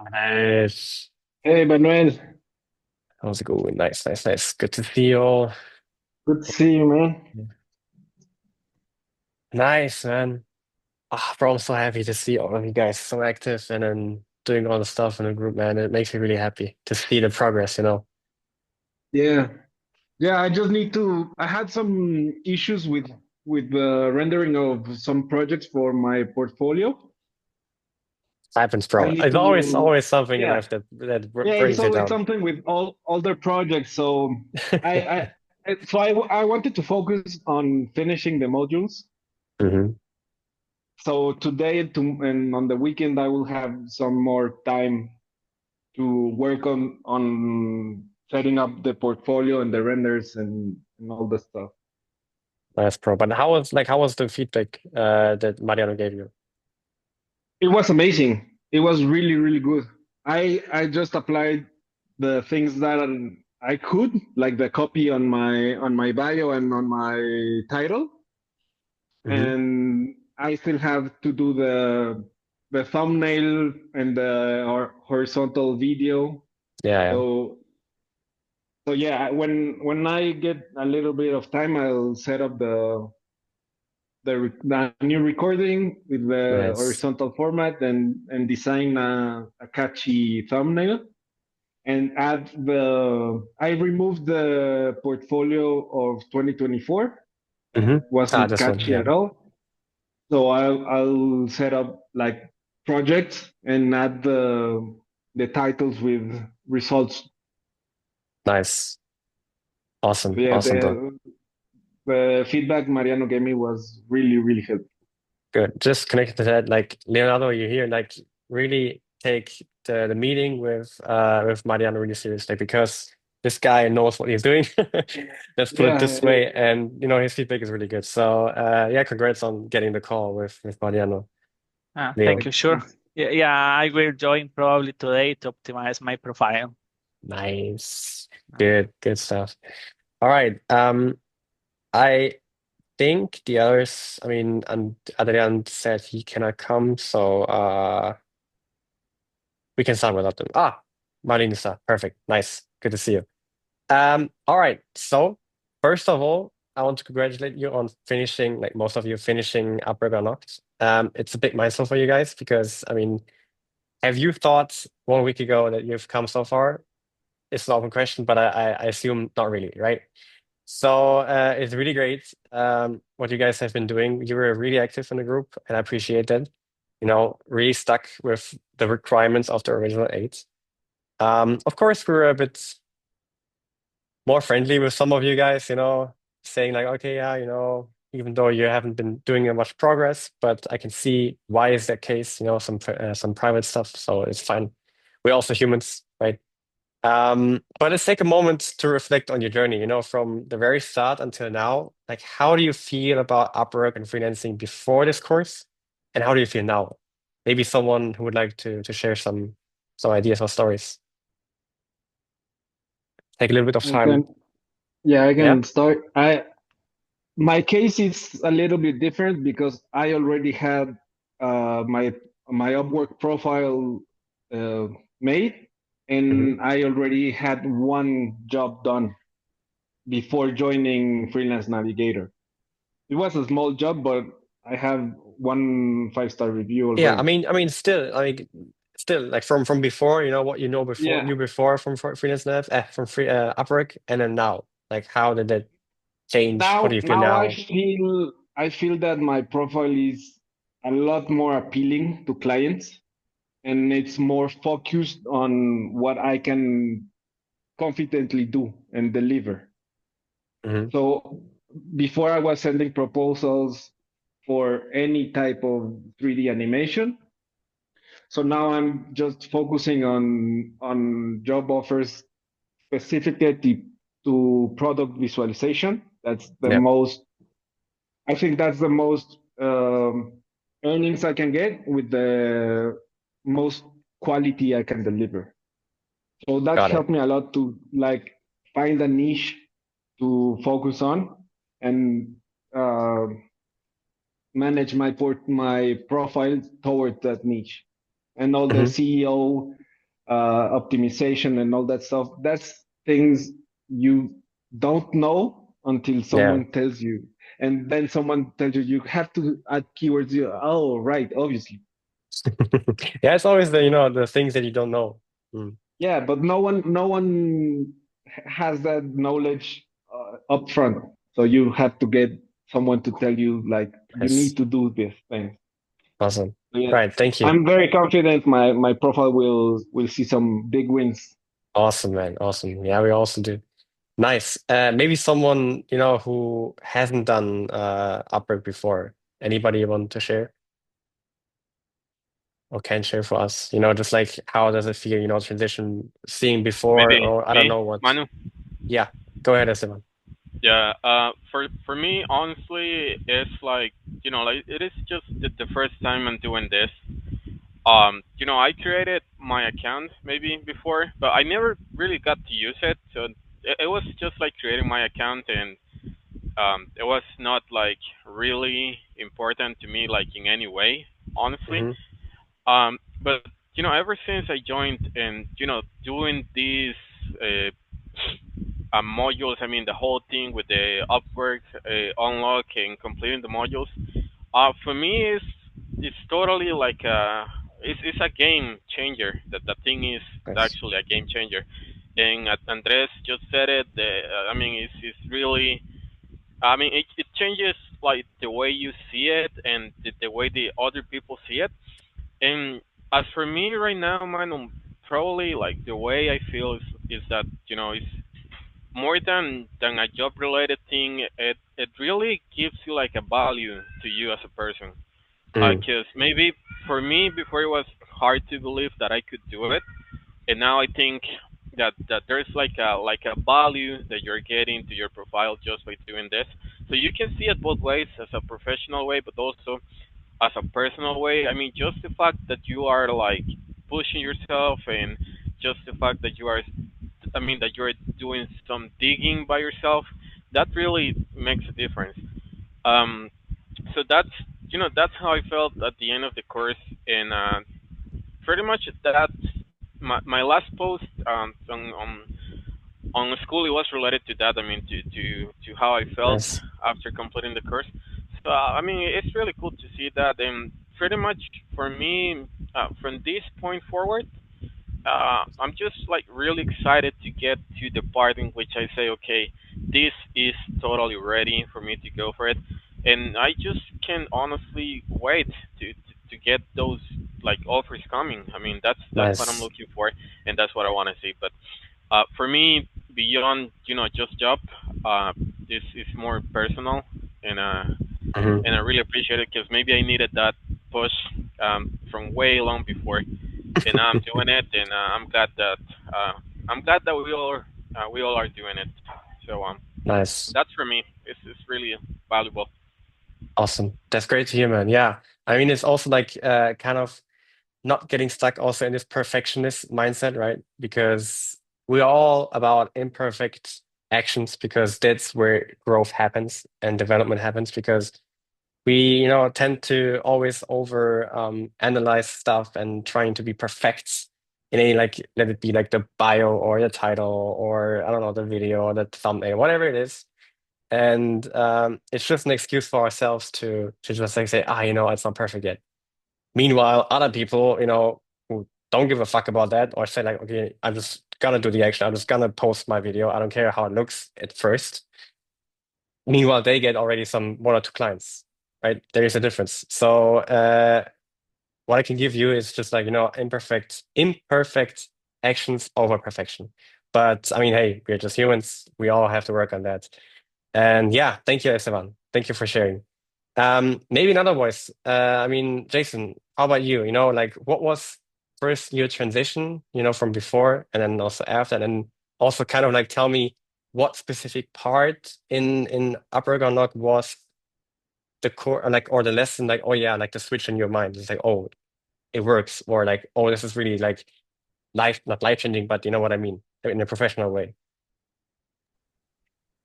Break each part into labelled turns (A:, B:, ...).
A: Nice.
B: Hey, Manuel.
A: How's it going? Nice, nice, nice. Good to see you all.
B: Good to see you, man.
A: Nice, man. Bro, I'm so happy to see all of you guys so active and then doing all the stuff in the group, man. It makes me really happy to see the progress.
B: Yeah, yeah. I just need to. I had some issues with the rendering of some projects for my portfolio.
A: Happens,
B: I
A: bro.
B: need
A: It's
B: to.
A: always something in
B: Yeah,
A: life that
B: yeah. It's
A: brings you
B: always
A: down.
B: something with all their projects. So I I wanted to focus on finishing the modules.
A: Hmm.
B: So today and on the weekend I will have some more time to work on setting up the portfolio and the renders and all the stuff.
A: Nice, bro. But how was the feedback that Mariano gave you?
B: It was amazing. It was really, really good. I just applied the things that I could, like the copy on my bio and on my title,
A: Hmm.
B: and I still have to do the thumbnail and the horizontal video.
A: Yeah, yeah.
B: So so yeah, when I get a little bit of time, I'll set up the new recording with the
A: Nice.
B: horizontal format and design a catchy thumbnail and add the I removed the portfolio of 2024 that
A: Hmm.
B: wasn't
A: This one,
B: catchy
A: yeah.
B: at all. So I'll set up like projects and add the titles with results.
A: Nice. Awesome,
B: Yeah,
A: awesome, bro.
B: the feedback Mariano gave me was really, really helpful.
A: Good. Just connected to that, like Leonardo, you here, like really take the meeting with Mariano really seriously because this guy knows what he's doing. Let's put it
B: Yeah,
A: this way, and his feedback is really good. So yeah, congrats on getting the call with Mariano,
B: like
A: Leo.
C: Thank you. Sure. Yeah, yeah, I will join probably today to optimize my profile.
A: Nice.
C: Uh,
A: Good stuff. All right. I think the others, I mean, and Adrian said he cannot come, so we can start without them. Marinisa, perfect. Nice. Good to see you. All right. So first of all, I want to congratulate you on finishing, like most of you finishing Upwork Unlocked. It's a big milestone for you guys because I mean, have you thought 1 week ago that you've come so far? It's an open question, but I assume not really, right? So it's really great what you guys have been doing. You were really active in the group, and I appreciate that. Really stuck with the requirements of the original eight. Of course, we were a bit more friendly with some of you guys, saying like, okay, yeah, even though you haven't been doing much progress, but I can see why is that case, some private stuff, so it's fine. We're also humans, right? But let's take a moment to reflect on your journey, from the very start until now. Like, how do you feel about Upwork and freelancing before this course? And how do you feel now? Maybe someone who would like to share some ideas or stories. Take a little bit of
B: I
A: time.
B: can yeah, I
A: Yeah.
B: can start. I My case is a little bit different because I already had my Upwork profile uh, made,
A: Hmm.
B: and I already had one job done before joining Freelance Navigator. It was a small job, but I have one five-star review
A: Yeah.
B: already.
A: Still, like from before, what you know before,
B: Yeah.
A: knew before from freelance nav, from free Upwork, and then now, like, how did that change? How do you feel
B: Now
A: now?
B: I feel that my profile is a lot more appealing to clients, and it's more focused on what I can confidently do and deliver.
A: Hmm.
B: So before I was sending proposals for any type of 3D animation. So now I'm just focusing on job offers specifically to product visualization. That's the
A: Yeah.
B: most, I think that's the most earnings I can get with the most quality I can deliver. So that's
A: Got it.
B: helped me a lot to like find a niche to focus on and uh, manage my profile toward that niche. And all the
A: Hmm.
B: SEO. optimization and all that stuff. That's things you don't know until
A: Yeah.
B: someone tells you. And then someone tells you you have to add keywords. You, oh, right, obviously.
A: Yeah, it's always the things that you don't know. Mm.
B: Yeah, but no one has that knowledge up front. So you have to get someone to tell you like you
A: Yes.
B: need to do this thing.
A: Awesome.
B: So, yeah,
A: Right. Thank you.
B: I'm very confident my profile will see some big wins.
A: Awesome, man. Awesome. Yeah, we also do. Nice. Maybe someone, who hasn't done Upwork before. Anybody you want to share or can share for us? Just like how does it feel, transition seeing before
D: Maybe
A: or I don't
D: me,
A: know what.
D: Manu.
A: Yeah. Go ahead, Esteban.
D: Yeah. For me, honestly, it's like like it is just the first time I'm doing this. I created my account maybe before, but I never really got to use it. So it was just like creating my account, and it was not like really important to me, like in any way, honestly.
A: Hmm.
D: But ever since I joined and doing these uh, modules, I mean the whole thing with the Upwork unlock and completing the modules, for me it's totally like it's a game changer. That thing is
A: Nice.
D: actually a game changer. And Andres just said it. I mean, it's really. I mean, it changes like the way you see it and the way the other people see it. And as for me right now, man, probably like the way I feel is that it's more than a job related thing. It really gives you like a value to you as a person.
A: Mm.
D: Because maybe for me before it was hard to believe that I could do it, and now I think that there's like a value that you're getting to your profile just by doing this. So you can see it both ways, as a professional way, but also as a personal way. I mean, just the fact that you are like pushing yourself, and just the fact that I mean, that you're doing some digging by yourself, that really makes a difference. Um, so that's how I felt at the end of the course, and pretty much that my last post on school, it was related to that. I mean, to how I felt
A: Nice.
D: after completing the course. So I mean, it's really cool to see that, and pretty much for me, from this point forward, I'm just like really excited to get to the part in which I say, okay, this is totally ready for me to go for it, and I just can't honestly wait to get those like offers coming. I mean, that's what I'm
A: Nice.
D: looking for, and that's what I want to see. But for me, beyond just job, uh, this is more personal, and uh,
A: Hmm.
D: and I really appreciate it because maybe I needed that push from way long before, and now I'm doing it, and uh, I'm glad that we all are doing it. So
A: Nice.
D: that's for me. It's really valuable.
A: Awesome. That's great to hear, man. Yeah. I mean, it's also like kind of not getting stuck also in this perfectionist mindset, right? Because we're all about imperfect actions because that's where growth happens and development happens because we, tend to always over analyze stuff and trying to be perfect in any like let it be like the bio or the title or I don't know, the video or the thumbnail, whatever it is. And it's just an excuse for ourselves to just like say, it's not perfect yet. Meanwhile, other people, who don't give a fuck about that or say like, okay, I'm just gonna do the action. I'm just gonna post my video. I don't care how it looks at first. Meanwhile, they get already some one or two clients, right? There is a difference. So what I can give you is just like, imperfect actions over perfection. But I mean, hey, we're just humans. We all have to work on that. And yeah, thank you, Esteban. Thank you for sharing. Maybe another voice. I mean, Jason, how about you? Like what was first your transition, from before and then also after, and then also kind of like tell me what specific part in Upwork Unlocked was the core or like or the lesson, like, oh yeah, like the switch in your mind. It's like, oh, it works, or like, oh, this is really like life, not life changing, but you know what I mean, in a professional way.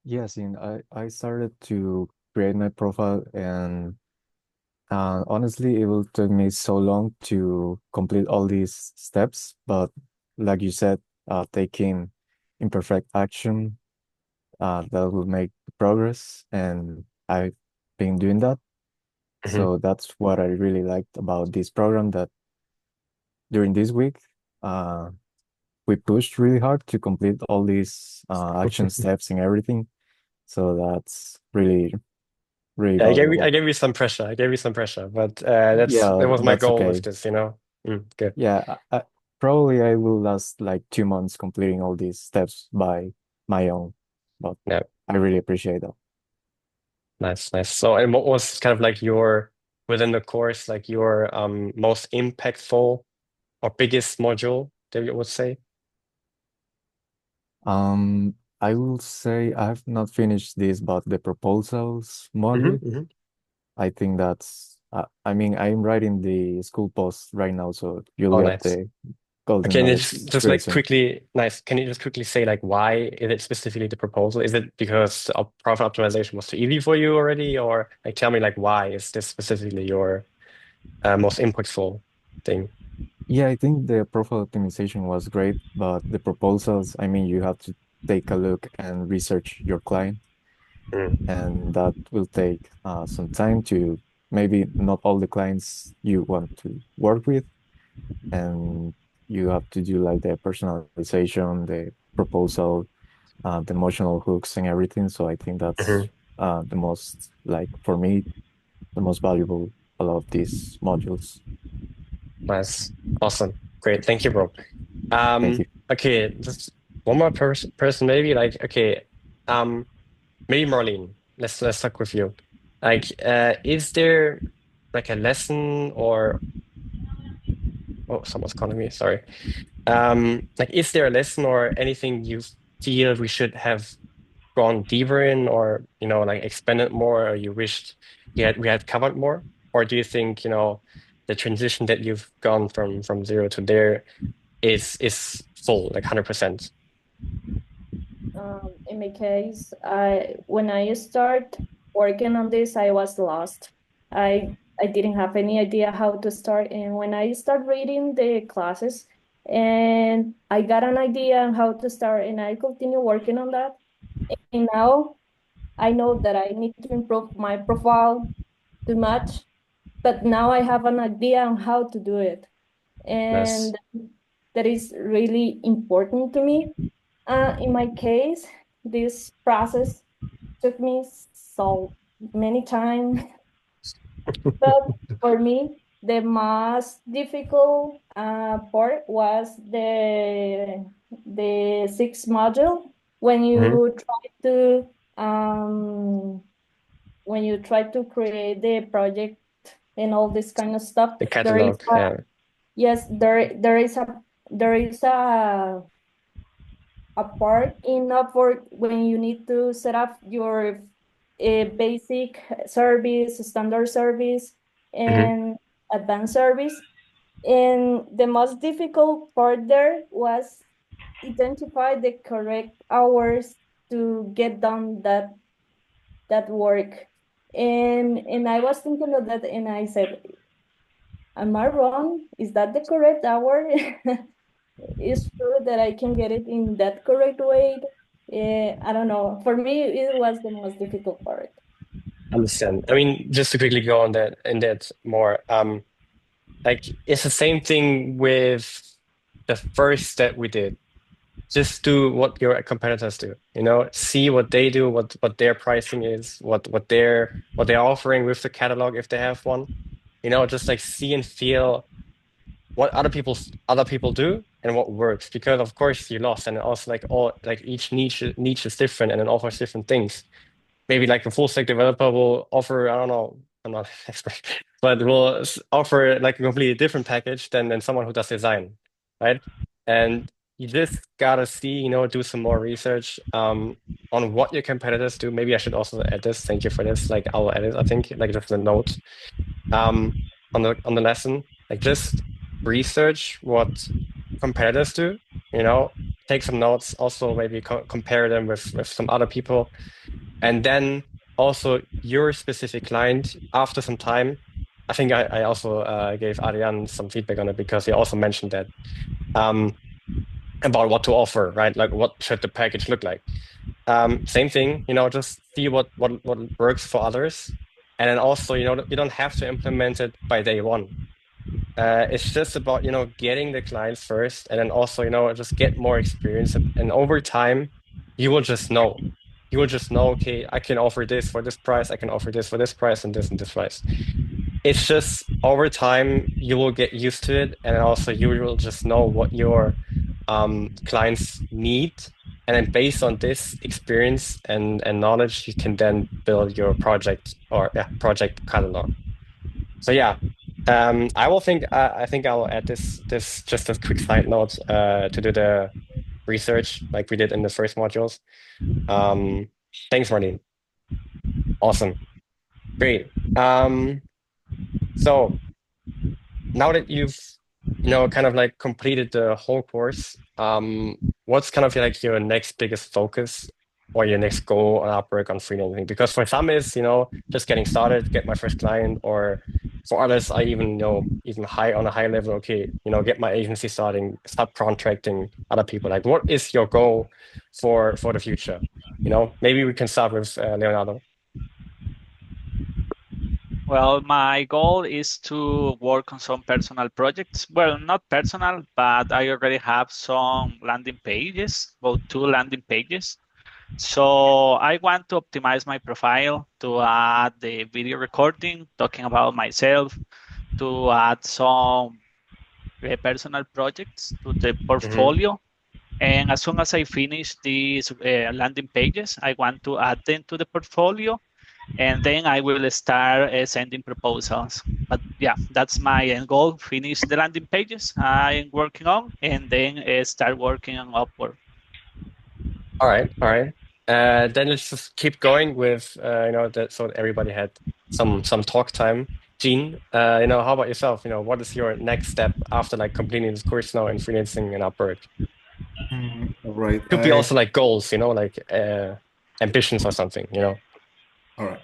E: Yes, and I started to create my profile, and honestly, it will take me so long to complete all these steps, but like you said, taking imperfect action that will make progress, and I've been doing that.
A: Hmm.
E: So that's what I really liked about this program, that during this week, uh, we pushed really hard to complete all these action steps and everything. So that's really, really
A: Yeah, I
E: valuable.
A: gave you some pressure. I gave you some pressure, but that
E: Yeah,
A: was my
E: that's
A: goal with
E: okay.
A: this, you know. Good.
E: Yeah, probably I will last like 2 months completing all these steps by my own, but
A: Yeah,
E: I really appreciate that.
A: nice, nice. So, and what was kind of like your within the course, like your most impactful or biggest module that you would say?
E: I will say I have not finished this, but the proposals module,
A: Hmm.
E: I think that's, I mean, I'm writing the school post right now, so you'll
A: Oh,
E: get
A: nice.
E: the golden
A: Okay, and
E: nuggets
A: just
E: really
A: like
E: soon.
A: quickly, nice. Can you just quickly say like why is it specifically the proposal? Is it because profit optimization was too easy for you already, or like tell me like why is this specifically your most impactful thing?
E: Yeah, I think the profile optimization was great, but the proposals, I mean, you have to take a look and research your client,
A: Mm.
E: and that will take some time to maybe not all the clients you want to work with, and you have to do like the personalization, the proposal, the emotional hooks and everything. So I think that's
A: Hmm.
E: the most, like for me, the most valuable of these modules.
A: Nice, awesome, great. Thank you, bro.
E: Thank you.
A: Okay, just one more person maybe. Like, okay, um, maybe Marlene. Let's talk with you. Like, is there like a lesson or oh, someone's calling me. Sorry. Like, is there a lesson or anything you feel we should have gone deeper in, or like expanded more, or you wished we had covered more, or do you think the transition that you've gone from zero to there is full, like 100%?
F: In my case, I when I start working on this, I was lost. I didn't have any idea how to start, and when I start reading the classes, and I got an idea on how to start, and I continue working on that. And now I know that I need to improve my profile too much, but now I have an idea on how to do it,
A: Nice.
F: and that is really important to me. In my case, this process took me so many times, but for me, the most difficult part was the sixth module when
A: Hmm.
F: you try to um, when you try to create the project and all this kind of stuff.
A: The
F: There is
A: catalog, yeah.
F: yes, there is a part in Upwork when you need to set up your basic service, standard service,
A: Hmm.
F: and advanced service. And the most difficult part there was identify the correct hours to get done that work. And I was thinking of that, and I said, "Am I wrong? Is that the correct hour?" It's true that I can get it in that correct way. I don't know. For me, it was the most difficult part.
A: Understand. I mean, just to quickly go on that in that more, like it's the same thing with the first step we did. Just do what your competitors do. See what they do, what their pricing is, what they're offering with the catalog if they have one. Just like see and feel what other people do and what works. Because of course you lost, and also like all like each niche is different and it offers different things. Maybe like a full stack developer will offer, I don't know, I'm not an expert, but will offer like a completely different package than someone who does design, right? And you just gotta see, do some more research on what your competitors do. Maybe I should also add this. Thank you for this. Like I'll add it, I think, like just a note um on the lesson. Like just research what competitors do, you know, take some notes, also maybe compare them with some other people, and then also your specific client after some time. I think I also gave Ariane some feedback on it because he also mentioned that. Um, about what to offer, right? Like what should the package look like? Same thing, just see what works for others. And then also, you don't have to implement it by day one. It's just about, getting the clients first and then also, just get more experience. And over time, you will just know. You will just know, okay, I can offer this for this price, I can offer this for this price and this price. It's just over time, you will get used to it. And also you will just know what your clients need. And then based on this experience and knowledge, you can then build your project or project catalog. So yeah, I think I'll add this just a quick side note to do the research like we did in the first modules. Um, Thanks, Martin. Awesome, great. So now that you've kind of like completed the whole course, what's kind of like your next biggest focus or your next goal on Upwork on freelancing? Because for some is, just getting started, get my first client, or for others, I even even high on a high level, okay, get my agency starting, start contracting other people. Like, what is your goal for the future? Maybe we can start with Leonardo.
C: Well, my goal is to work on some personal projects. Well, not personal, but I already have some landing pages, about 2 landing pages. So I want to optimize my profile to add the video recording, talking about myself, to add some personal projects to the
A: Hmm.
C: portfolio. And as soon as I finish these landing pages, I want to add them to the portfolio, and then I will start sending proposals. But yeah, that's my end goal: finish the landing pages I'm working on, and then start working on Upwork.
A: All right, all right. Then let's just keep going with that. So everybody had some talk time. Jean, how about yourself? What is your next step after like completing this course now in freelancing and Upwork?
E: All right.
A: Could be also like goals, like ambitions or something.
E: All right.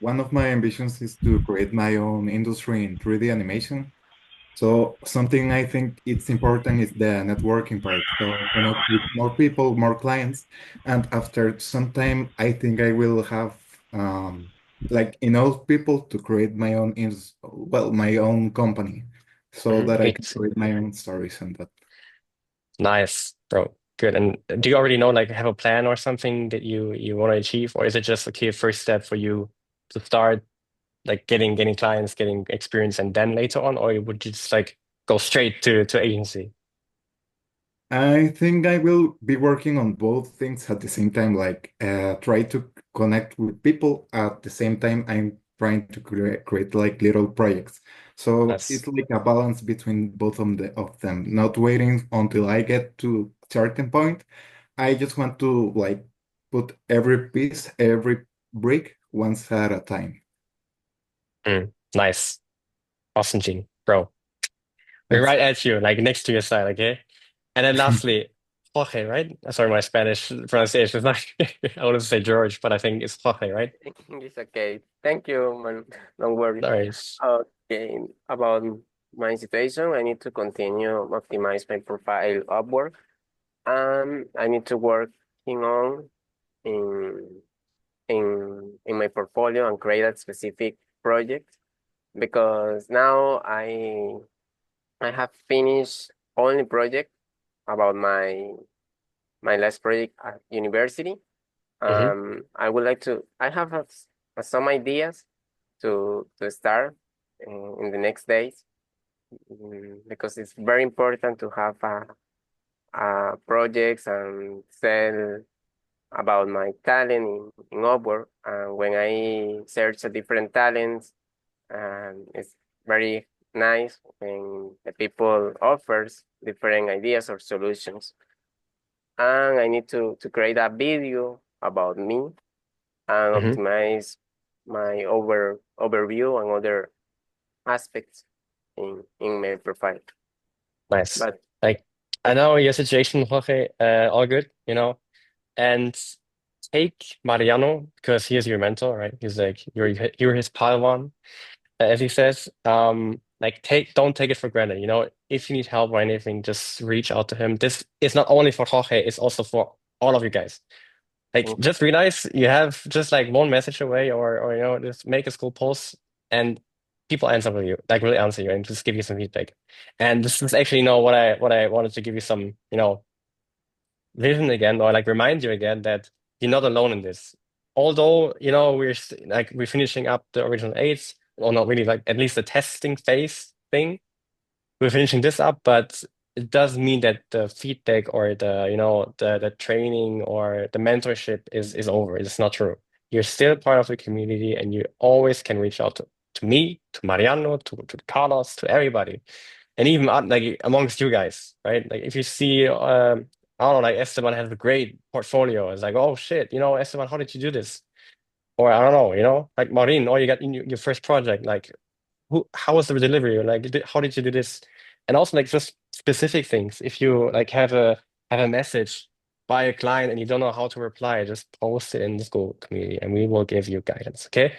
E: One of my ambitions is to create my own industry in 3D animation. So something I think it's important is the networking part. So connect with more people, more clients, and after some time, I think I will have like enough people to create my own my own company, so that I
A: Great
E: can
A: to see.
E: create my own stories and that.
A: Nice, bro. Good. And do you already know, like, have a plan or something that you want to achieve, or is it just okay, first step for you to start like getting clients, getting experience, and then later on, or would you just like go straight to agency?
E: I think I will be working on both things at the same time, like try to connect with people at the same time I'm trying to create like little projects. So
A: That's
E: it's like a balance between both of them, not waiting until I get to a certain point. I just want to like put every piece, every brick once at a time.
A: nice. Awesome, Gene, bro. We're
E: Thanks.
A: right at you, like next to your side, okay? And then lastly, Jorge, right? Sorry, my Spanish pronunciation is not, I want to say George, but I think it's Jorge, right?
G: It's okay. Thank you, man. Don't worry.
A: Nice.
G: Okay, about my situation, I need to continue optimize my profile Upwork. I need to working on in in my portfolio and create a specific project because now I have finished only project about my last project at university.
A: Hmm.
G: I would like to. I have some ideas to start in the next days because it's very important to have projects and sell about my talent in Upwork. And when I search a different talents, it's very nice when the people offers different ideas or solutions. And I need to create a video about me and
A: Hmm.
G: optimize my overview and other aspects in my profile.
A: Nice.
G: But
A: Like, I know your situation, Jorge, all good, and take Mariano because he is your mentor, right? He's like you're his Padawan, as he says. like don't take it for granted. You know, if you need help or anything, just reach out to him. This is not only for Jorge, it's also for all of you guys. Like
G: Mhm.
A: just realize you have just like one message away, or you know, just make a school post and people answer with you, like really answer you and just give you some feedback. And this is actually, you know, what I wanted to give you some, you know, vision again, or like remind you again that you're not alone in this. Although, you know, we're finishing up the original eights, or not really, like at least the testing phase thing. We're finishing this up, but it does mean that the feedback or the, you know, the training or the mentorship is over. It's not true. You're still part of the community, and you always can reach out to me, to Mariano, to Carlos, to everybody, and even like amongst you guys, right? Like if you see, I don't know, like Esteban has a great portfolio. It's like, oh shit, you know, Esteban, how did you do this? Or I don't know, you know, like Maureen, or you got in your first project, like how was the delivery? Like, how did you do this? And also like just specific things. If you like have a message by a client and you don't know how to reply, just post it in the school community, and we will give you guidance. Okay.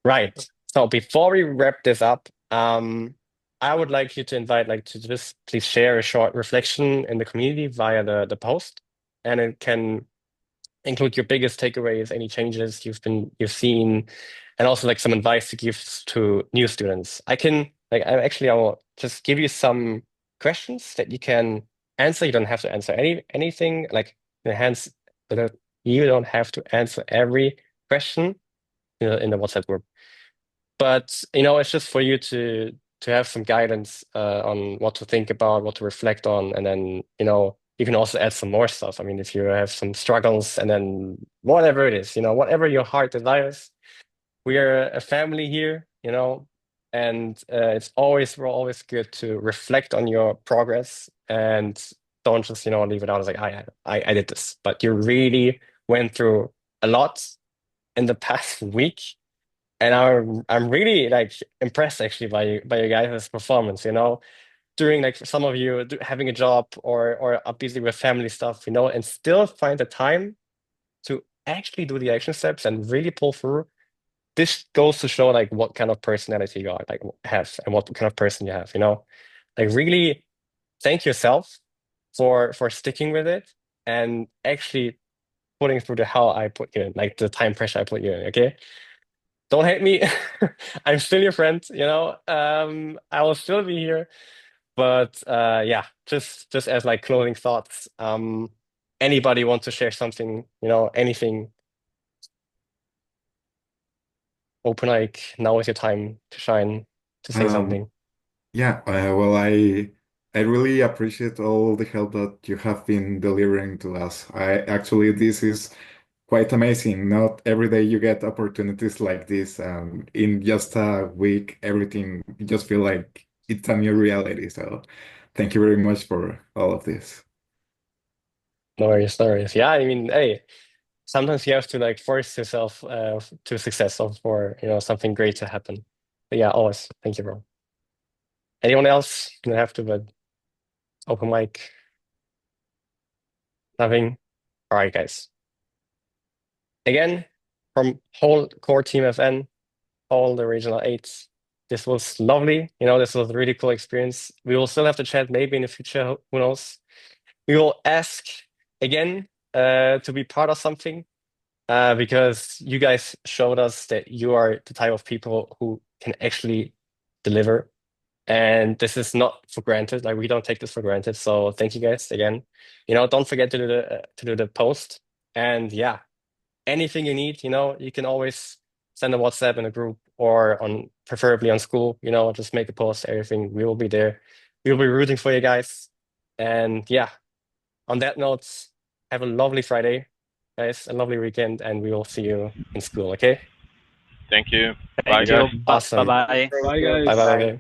A: Right. So before we wrap this up, I would like you to invite, like, to just please share a short reflection in the community via the post, and it can include your biggest takeaways, any changes you've seen, and also like some advice to give to new students. I will just give you some questions that you can answer. You don't have to answer anything like enhance, but you don't have to answer every question, you know, in the WhatsApp group. But you know, it's just for you to have some guidance on what to think about, what to reflect on, and then, you know, you can also add some more stuff. I mean, if you have some struggles, and then whatever it is, you know, whatever your heart desires, we are a family here, you know, and we're always good to reflect on your progress, and don't just, you know, leave it out as like I did this, but you really went through a lot in the past week, and I'm really like impressed actually by you guys' performance. You know, during like some of you having a job or are busy with family stuff, you know, and still find the time to actually do the action steps and really pull through. This goes to show like what kind of personality you are, like have, and what kind of person you have. You know, like really thank yourself for sticking with it and actually putting through the hell I put you in, like the time pressure I put you in. Okay. Don't hate me. I'm still your friend, you know. I will still be here. But yeah, just as like closing thoughts, anybody want to share something, you know, anything, open mic, now is your time to shine, to say
H: Um,
A: something.
H: yeah, well, I really appreciate all the help that you have been delivering to us. I actually, this is quite amazing. Not every day you get opportunities like this. In just a week, everything just feel like it's a new reality. So, thank you very much for all of this.
A: No worries, no worries. Yeah, I mean, hey, sometimes you have to like force yourself to success, or for, you know, something great to happen. But yeah, always. Thank you, bro. Anyone else? You don't have to, but open mic, nothing. All right, guys. Again, from whole core team FN, all the regional eights, this was lovely. You know, this was a really cool experience. We will still have to chat maybe in the future. Who knows? We will ask again to be part of something, because you guys showed us that you are the type of people who can actually deliver. And this is not for granted. Like, we don't take this for granted. So thank you guys again. You know, don't forget to do the post. And yeah, anything you need, you know, you can always send a WhatsApp in a group, or on preferably on school, you know, just make a post, everything. We will be there. We will be rooting for you guys. And yeah, on that note, have a lovely Friday, guys, a lovely weekend, and we will see you in school, okay?
D: Thank you. Bye,
C: Thank
D: guys.
C: you. Bye
A: Awesome.
C: bye.
G: Thank
B: Bye,
G: you.
A: Bye bye
B: guys.
A: bye
G: Bye.
A: bye.